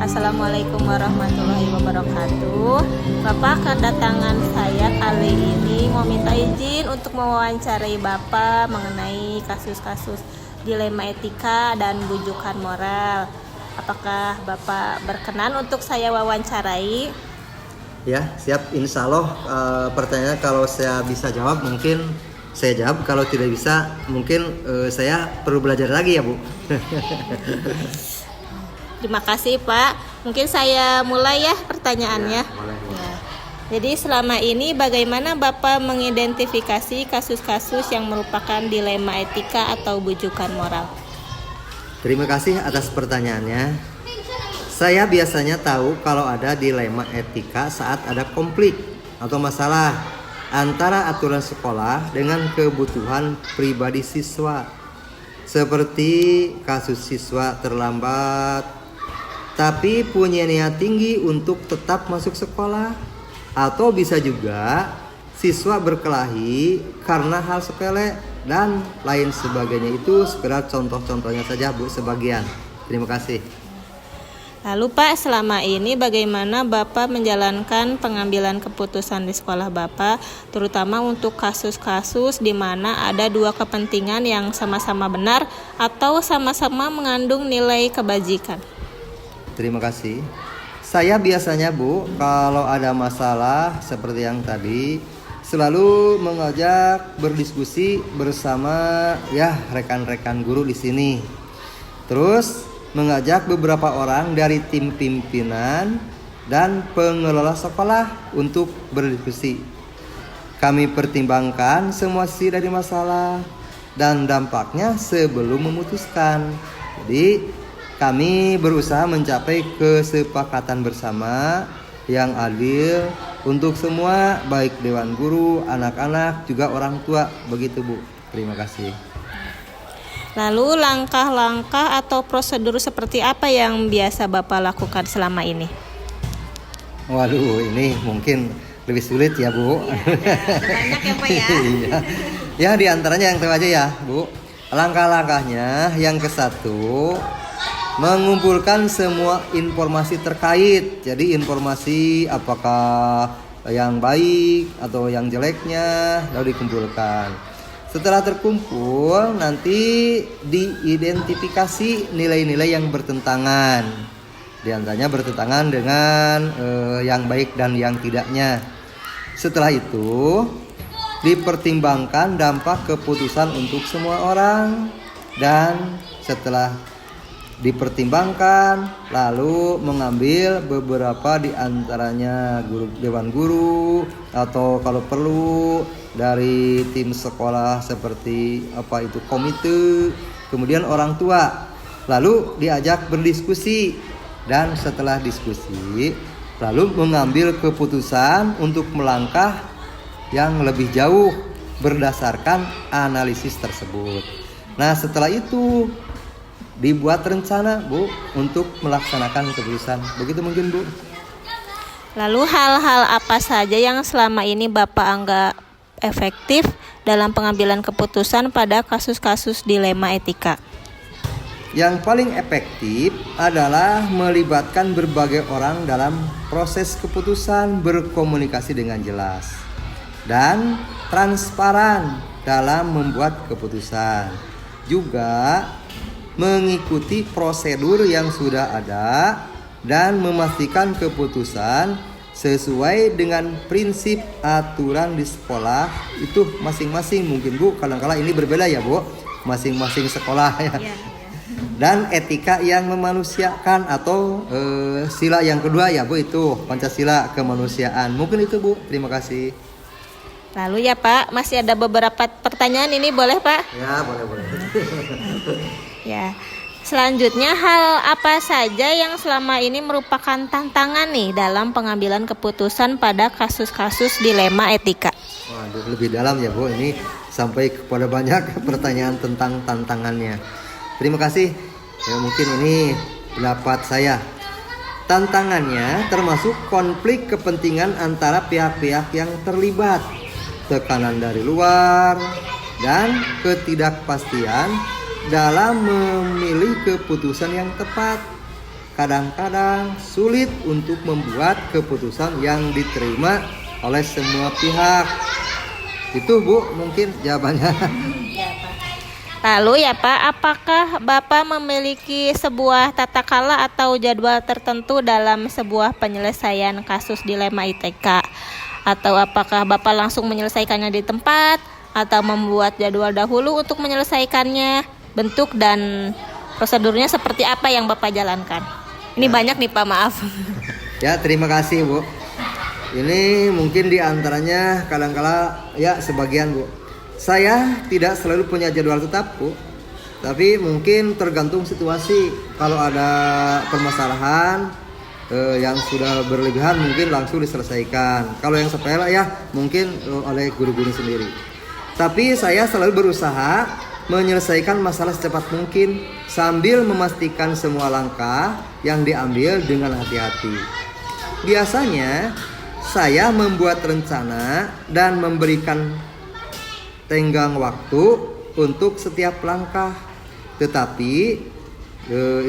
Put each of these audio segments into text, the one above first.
Assalamualaikum warahmatullahi wabarakatuh. Bapak, kedatangan saya kali ini mau minta izin untuk mewawancarai Bapak mengenai kasus-kasus dilema etika dan bujukan moral. Apakah Bapak berkenan untuk saya wawancarai? Ya, siap. Insya Allah pertanyaannya kalau saya bisa jawab mungkin saya jawab. Kalau tidak bisa mungkin saya perlu belajar lagi ya Bu. Terima kasih Pak. Mungkin saya mulai ya pertanyaannya. Ya. Jadi selama ini bagaimana Bapak mengidentifikasi kasus-kasus yang merupakan dilema etika atau bujukan moral? Terima kasih atas pertanyaannya. Saya biasanya tahu kalau ada dilema etika saat ada konflik atau masalah antara aturan sekolah dengan kebutuhan pribadi siswa. Seperti kasus siswa terlambat tapi punya niat tinggi untuk tetap masuk sekolah, atau bisa juga siswa berkelahi karena hal sepele dan lain sebagainya. Itu sekedar contoh-contohnya saja Bu, sebagian. Terima kasih. Lalu Pak, selama ini bagaimana Bapak menjalankan pengambilan keputusan di sekolah Bapak, terutama untuk kasus-kasus di mana ada dua kepentingan yang sama-sama benar atau sama-sama mengandung nilai kebajikan? Terima kasih. Saya biasanya Bu, kalau ada masalah seperti yang tadi, selalu mengajak berdiskusi bersama ya rekan-rekan guru di sini. Terus mengajak beberapa orang dari tim pimpinan dan pengelola sekolah untuk berdiskusi. Kami pertimbangkan semua sisi dari masalah dan dampaknya sebelum memutuskan. Jadi kami berusaha mencapai kesepakatan bersama yang adil untuk semua, baik dewan guru, anak-anak, juga orang tua. Begitu Bu. Terima kasih. Lalu langkah-langkah atau prosedur seperti apa yang biasa Bapak lakukan selama ini? Waduh, ini mungkin lebih sulit ya Bu. Banyak ya Pak ya. Ya diantaranya yang tahu aja ya Bu. Langkah-langkahnya yang ke-1, mengumpulkan semua informasi terkait. Jadi informasi apakah yang baik atau yang jeleknya lalu dikumpulkan. Setelah terkumpul nanti diidentifikasi nilai-nilai yang bertentangan. Di antaranya bertentangan dengan yang baik dan yang tidaknya. Setelah itu dipertimbangkan dampak keputusan untuk semua orang, dan setelah dipertimbangkan lalu mengambil beberapa di antaranya dewan guru atau kalau perlu dari tim sekolah seperti apa itu komite, kemudian orang tua, lalu diajak berdiskusi, dan setelah diskusi lalu mengambil keputusan untuk melangkah yang lebih jauh berdasarkan analisis tersebut. Nah setelah itu dibuat rencana Bu untuk melaksanakan keputusan. Begitu mungkin Bu. Lalu hal-hal apa saja yang selama ini Bapak anggap efektif dalam pengambilan keputusan pada kasus-kasus dilema etika? Yang paling efektif adalah melibatkan berbagai orang dalam proses keputusan, berkomunikasi dengan jelas dan transparan dalam membuat keputusan. Juga mengikuti prosedur yang sudah ada dan memastikan keputusan sesuai dengan prinsip aturan di sekolah itu masing-masing. Mungkin Bu, kadang-kala ini berbeda ya Bu, masing-masing sekolah ya. Dan etika yang memanusiakan atau sila yang kedua ya Bu, itu Pancasila kemanusiaan. Mungkin itu Bu, terima kasih. Lalu ya Pak, masih ada beberapa pertanyaan ini, boleh Pak? Ya boleh. Ya, Selanjutnya, hal apa saja yang selama ini merupakan tantangan nih dalam pengambilan keputusan pada kasus-kasus dilema etika? Waduh, lebih dalam ya Bu, ini sampai kepada banyak pertanyaan tentang tantangannya. Terima kasih. Ya, mungkin ini pendapat saya. Tantangannya termasuk konflik kepentingan antara pihak-pihak yang terlibat, tekanan dari luar, dan ketidakpastian dalam memilih keputusan yang tepat. Kadang-kadang sulit untuk membuat keputusan yang diterima oleh semua pihak. Itu Bu mungkin jawabannya. Ya, Pak. Lalu ya Pak, apakah Bapak memiliki sebuah tata kala atau jadwal tertentu dalam sebuah penyelesaian kasus dilema ITK? Atau apakah Bapak langsung menyelesaikannya di tempat atau membuat jadwal dahulu untuk menyelesaikannya? Bentuk dan prosedurnya seperti apa yang Bapak jalankan? Ini banyak nih Pak, maaf. Ya, terima kasih Bu. Ini mungkin diantaranya kadang-kala ya sebagian Bu. Saya tidak selalu punya jadwal tetap Bu, tapi mungkin tergantung situasi. Kalau ada permasalahan yang sudah berlebihan mungkin langsung diselesaikan. Kalau yang sepele ya mungkin oleh guru-guru sendiri. Tapi saya selalu berusaha menyelesaikan masalah secepat mungkin sambil memastikan semua langkah yang diambil dengan hati-hati. Biasanya saya membuat rencana dan memberikan tenggang waktu untuk setiap langkah. Tetapi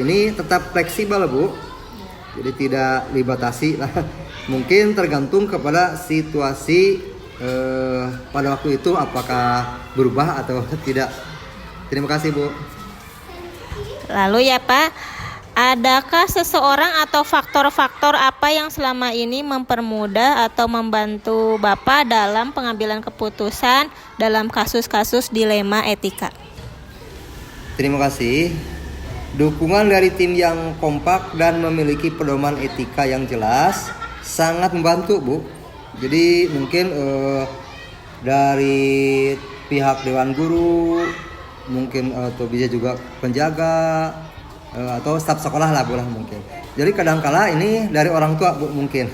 ini tetap fleksibel Bu. Jadi tidak dibatasi lah. Mungkin tergantung kepada situasi pada waktu itu apakah berubah atau tidak. Terima kasih Bu. Lalu ya Pak, adakah seseorang atau faktor-faktor apa yang selama ini mempermudah atau membantu Bapak dalam pengambilan keputusan dalam kasus-kasus dilema etika? Terima kasih. Dukungan dari tim yang kompak dan memiliki pedoman etika yang jelas sangat membantu Bu. Jadi mungkin dari pihak Dewan Guru, mungkin atau bisa juga penjaga atau staf sekolah lah boleh mungkin. Jadi kadang-kala ini dari orang tua Bu mungkin.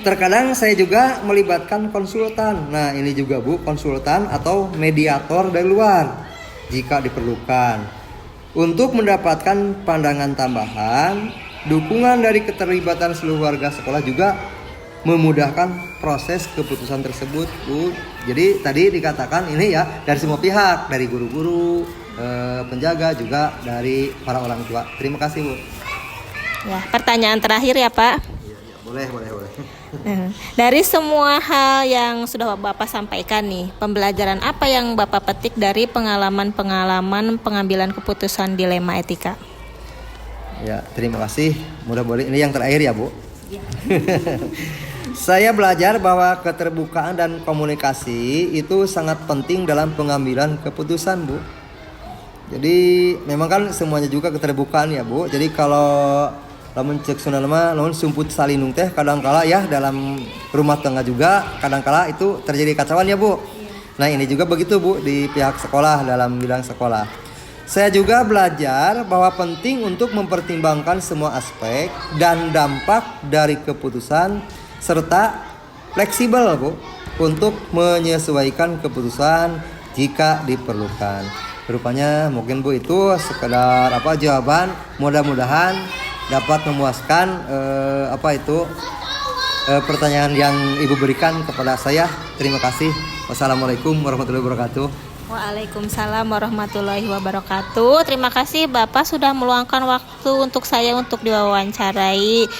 Terkadang saya juga melibatkan konsultan. Nah ini juga Bu, konsultan atau mediator dari luar jika diperlukan. Untuk mendapatkan pandangan tambahan, dukungan dari keterlibatan seluruh warga sekolah juga memudahkan proses keputusan tersebut Bu. Jadi tadi dikatakan ini ya dari semua pihak, dari guru-guru, penjaga juga dari para orang tua. Terima kasih Bu. Ya, pertanyaan terakhir ya Pak. Ya, boleh. Dari semua hal yang sudah Bapak sampaikan nih, pembelajaran apa yang Bapak petik dari pengalaman-pengalaman pengambilan keputusan dilema etika? Ya, terima kasih. Mudah-mudahan ini yang terakhir ya Bu. Ya. Saya belajar bahwa keterbukaan dan komunikasi itu sangat penting dalam pengambilan keputusan Bu. Jadi memang kan semuanya juga keterbukaan ya Bu. Jadi kalau lamun cek sunanama lamun sumput salinung teh kadangkala ya dalam rumah tangga juga kadangkala itu terjadi kacauan ya Bu. Nah ini juga begitu Bu di pihak sekolah dalam bidang sekolah. Saya juga belajar bahwa penting untuk mempertimbangkan semua aspek dan dampak dari keputusan serta fleksibel Bu untuk menyesuaikan keputusan jika diperlukan. Rupanya mungkin Bu itu sekedar jawaban, mudah-mudahan dapat memuaskan pertanyaan yang Ibu berikan kepada saya. Terima kasih. Wassalamualaikum warahmatullahi wabarakatuh. Waalaikumsalam warahmatullahi wabarakatuh. Terima kasih Bapak sudah meluangkan waktu untuk saya untuk diwawancarai.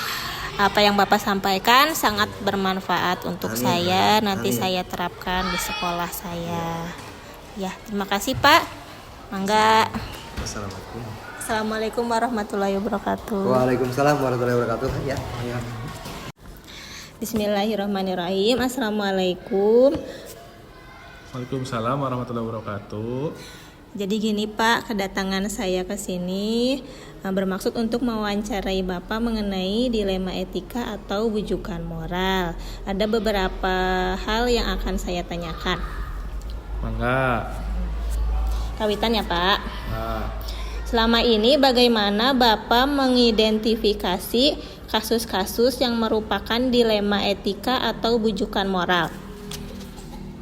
Apa yang Bapak sampaikan sangat bermanfaat untuk saya. Nanti saya terapkan di sekolah saya. Ya, terima kasih Pak. Mangga. Assalamualaikum warahmatullahi wabarakatuh. Waalaikumsalam warahmatullahi wabarakatuh. Ya. Bismillahirrahmanirrahim. Assalamualaikum. Waalaikumsalam warahmatullahi wabarakatuh. Jadi gini Pak, kedatangan saya ke sini bermaksud untuk mewawancarai Bapak mengenai dilema etika atau bujukan moral. Ada beberapa hal yang akan saya tanyakan. Mangga. Kawitan ya Pak. Nah. Selama ini bagaimana Bapak mengidentifikasi kasus-kasus yang merupakan dilema etika atau bujukan moral?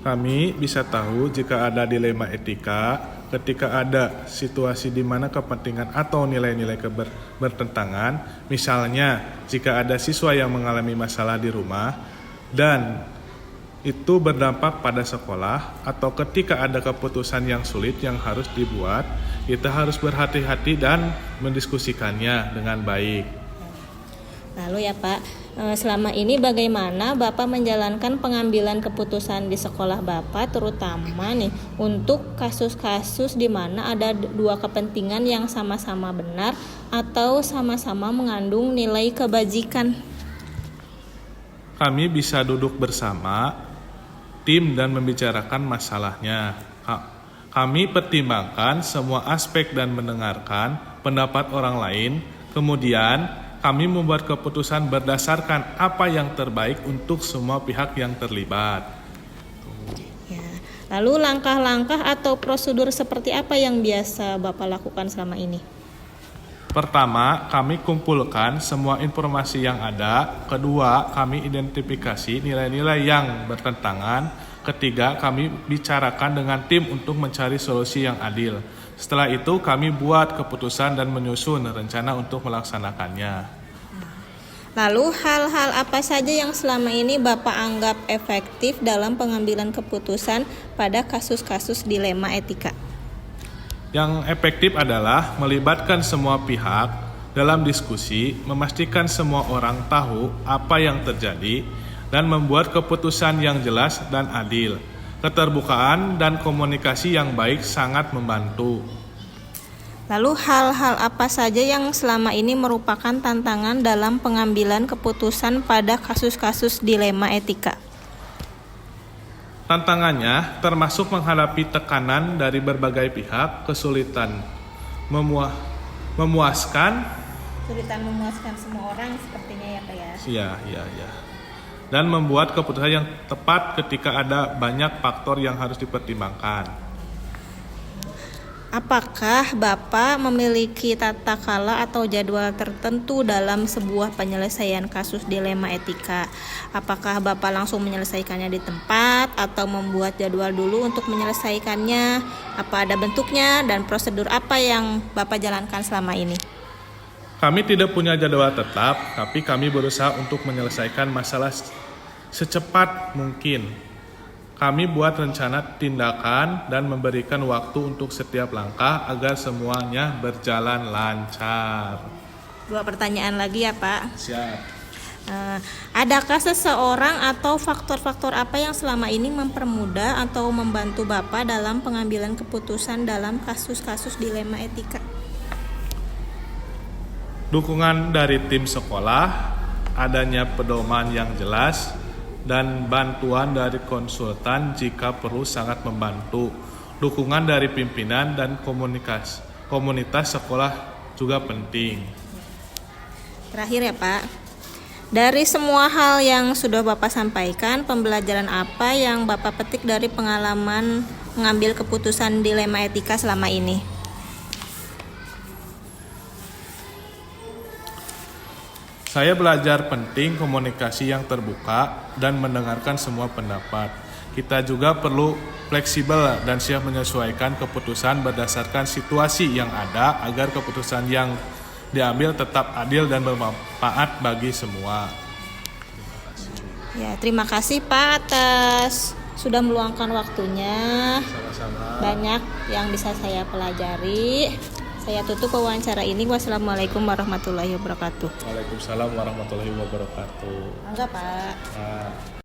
Kami bisa tahu jika ada dilema etika ketika ada situasi di mana kepentingan atau nilai-nilai bertentangan. Misalnya, jika ada siswa yang mengalami masalah di rumah dan itu berdampak pada sekolah, atau ketika ada keputusan yang sulit yang harus dibuat, kita harus berhati-hati dan mendiskusikannya dengan baik. Lalu ya Pak, selama ini bagaimana Bapak menjalankan pengambilan keputusan di sekolah Bapak, terutama nih untuk kasus-kasus di mana ada dua kepentingan yang sama-sama benar atau sama-sama mengandung nilai kebajikan? Kami bisa duduk bersama tim dan membicarakan masalahnya. Kami pertimbangkan semua aspek dan mendengarkan pendapat orang lain. Kemudian kami membuat keputusan berdasarkan apa yang terbaik untuk semua pihak yang terlibat. Ya. Lalu langkah-langkah atau prosedur seperti apa yang biasa Bapak lakukan selama ini? Pertama, kami kumpulkan semua informasi yang ada. Kedua, kami identifikasi nilai-nilai yang bertentangan. Ketiga, kami bicarakan dengan tim untuk mencari solusi yang adil. Setelah itu, kami buat keputusan dan menyusun rencana untuk melaksanakannya. Lalu hal-hal apa saja yang selama ini Bapak anggap efektif dalam pengambilan keputusan pada kasus-kasus dilema etika? Yang efektif adalah melibatkan semua pihak dalam diskusi, memastikan semua orang tahu apa yang terjadi, dan membuat keputusan yang jelas dan adil. Keterbukaan dan komunikasi yang baik sangat membantu. Lalu hal-hal apa saja yang selama ini merupakan tantangan dalam pengambilan keputusan pada kasus-kasus dilema etika? Tantangannya termasuk menghadapi tekanan dari berbagai pihak, kesulitan memuaskan semua orang sepertinya ya Pak ya. Ya. Dan membuat keputusan yang tepat ketika ada banyak faktor yang harus dipertimbangkan. Apakah Bapak memiliki tata kala atau jadwal tertentu dalam sebuah penyelesaian kasus dilema etika? Apakah Bapak langsung menyelesaikannya di tempat atau membuat jadwal dulu untuk menyelesaikannya? Apa ada bentuknya dan prosedur apa yang Bapak jalankan selama ini? Kami tidak punya jadwal tetap, tapi kami berusaha untuk menyelesaikan masalah secepat mungkin. Kami buat rencana tindakan dan memberikan waktu untuk setiap langkah agar semuanya berjalan lancar. 2 pertanyaan lagi ya Pak. Siap. Adakah seseorang atau faktor-faktor apa yang selama ini mempermudah atau membantu Bapak dalam pengambilan keputusan dalam kasus-kasus dilema etika? Dukungan dari tim sekolah, adanya pedoman yang jelas, dan bantuan dari konsultan jika perlu sangat membantu. Dukungan dari pimpinan dan komunitas sekolah juga penting. Terakhir ya Pak, dari semua hal yang sudah Bapak sampaikan, pembelajaran apa yang Bapak petik dari pengalaman mengambil keputusan dilema etika selama ini? Saya belajar penting komunikasi yang terbuka dan mendengarkan semua pendapat. Kita juga perlu fleksibel dan siap menyesuaikan keputusan berdasarkan situasi yang ada agar keputusan yang diambil tetap adil dan bermanfaat bagi semua. Ya, terima kasih Pak atas sudah meluangkan waktunya. Sama-sama. Banyak yang bisa saya pelajari. Saya tutup wawancara ini. Wassalamualaikum warahmatullahi wabarakatuh. Waalaikumsalam warahmatullahi wabarakatuh. Enggak Pak. Nah.